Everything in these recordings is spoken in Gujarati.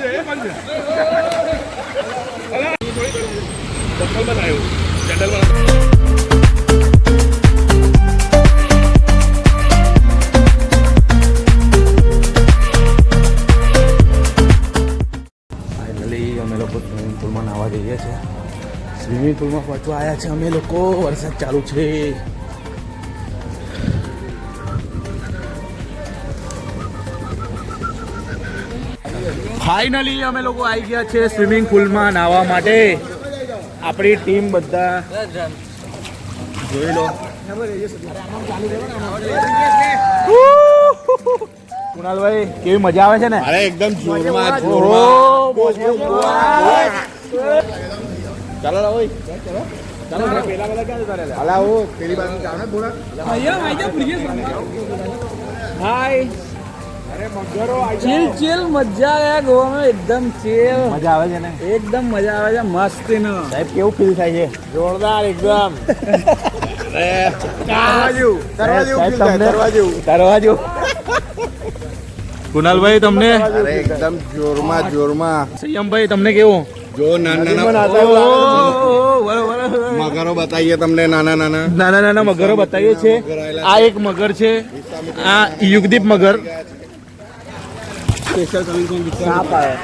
ફાઇનલી અમે લોકો સ્વિમિંગ પુલમાં નાહવા જઈએ છીએ. સ્વિમિંગ પુલમાં પહોંચવા આવ્યા છે અમે લોકો. વરસાદ ચાલુ છે. ફાઇનલી અમે લોકો આવી ગયા છે સ્વિમિંગ પુલમાં નાહવા માટે. આપણી ટીમ બધા જોઈ લો. કુણાલભાઈ કેવી મજા આવે છે ને? અરે એકદમ જોરમાં ચાલો ઓય ચાલો પેલા વાળા ક્યાં જતા રહ્યા? અલા ઓ પેલી બાજુ જાવ ને બોલા અહીંયા આઈ જા પ્લીઝ. હાય. અરે મગરો ચીલ ચીલ મજા આવે ગોવામાં. એકદમ ચીલ મજા આવે છે ને? એકદમ મજા આવે છે. મસ્ત ને સાહેબ કેવું ફીલ થાય છે? જોરદાર એકદમ. દરવાજો કુનાલભાઈ તમને? અરે એકદમ જોરમાં જોરમાં. સંયમભાઈ તમને કેવું? જો નાના મગરો બતાવીએ તમને. નાના મગરો બતાવીએ છીએ. આ એક મગર છે. આ યુગદીપ મગર. સ્પેશિયલ સાપ આવે.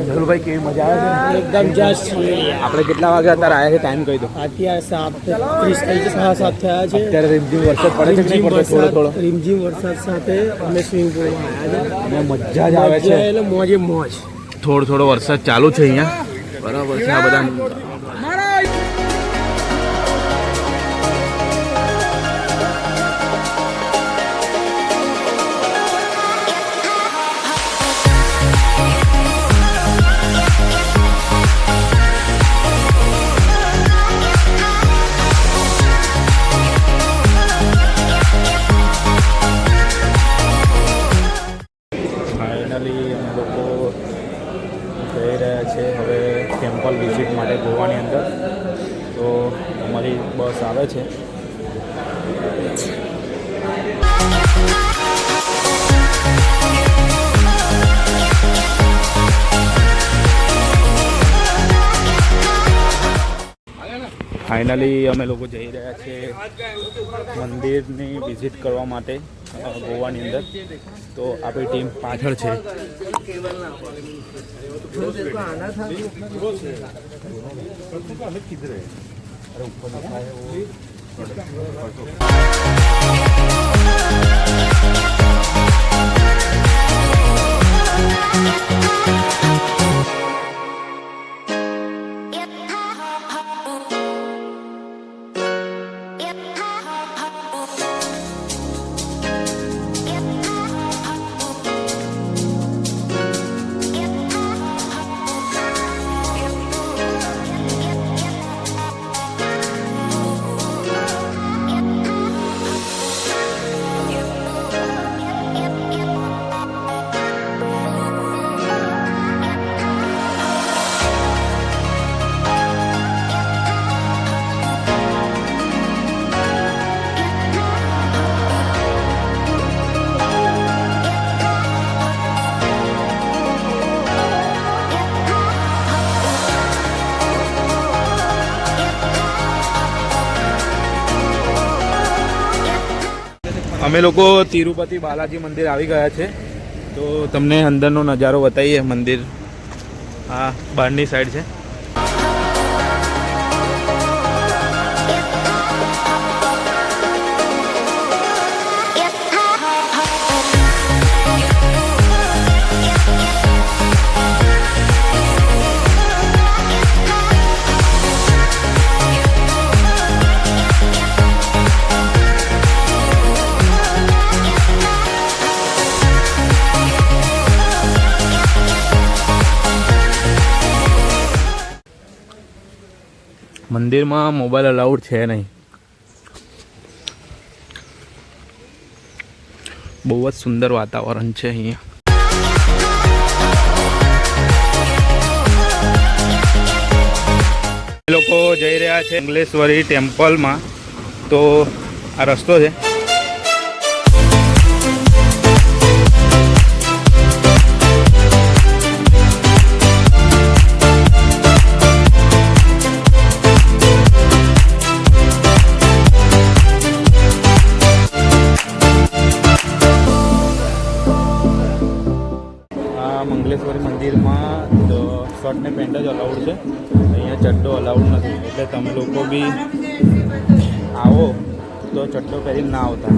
જરુલભાઈ કેવી મજા આવે છે? એકદમ જસ્ટ. આપણે કેટલા વાગે અત્યારે આવ્યા છે? ટાઈમ કહી દો. અત્યારે 7:30 થઈ છે. 7:30 થયા છે. અત્યારે રીમઝીમ વરસાદ પડે છે કે નહીં પડતો? થોડો થોડો રીમઝીમ વરસાદ સાથે અમે સ્વિમિંગ પુલમાં આવ્યા અને મજા જ આવે છે. છે. એટલે મોજે મોજ. થોડો વરસાદ ચાલુ છે અહીંયા. બરાબર છે. આ બધા ફાઇનલી અમે લોકો જઈ રહ્યા છે હવે ટેમ્પલ વિઝિટ માટે ગોવાની અંદર. તો અમારી બસ આવે છે. ફાઇનલી અમે લોકો જઈ રહ્યા છીએ મંદિરની વિઝિટ કરવા માટે ગોવાની અંદર. તો આપણી ટીમ પાછળ છે. અમે લોકો તિરુપતિ બાલાજી મંદિર આવી ગયા છે. તો તમને અંદરનો નજારો બતાવીએ. મંદિર આ બહારની સાઈડ છે. મંદિરમાં મોબાઈલ અલાઉડ છે નહીં. બહુ જ સુંદર વાતાવરણ છે અહીંયા. લોકો જઈ રહ્યા છે મંગલેશ્વરી ટેમ્પલમાં. તો આ રસ્તો છે. મંગલેશ્વરી મંદિરમાં શર્ટ ને પેન્ટ જ અલાઉડ છે. અહીંયા ચડ્ડો અલાઉડ નથી. એટલે તમે લોકો બી આવો તો ચડ્ડો પહેરીને ના આવતા.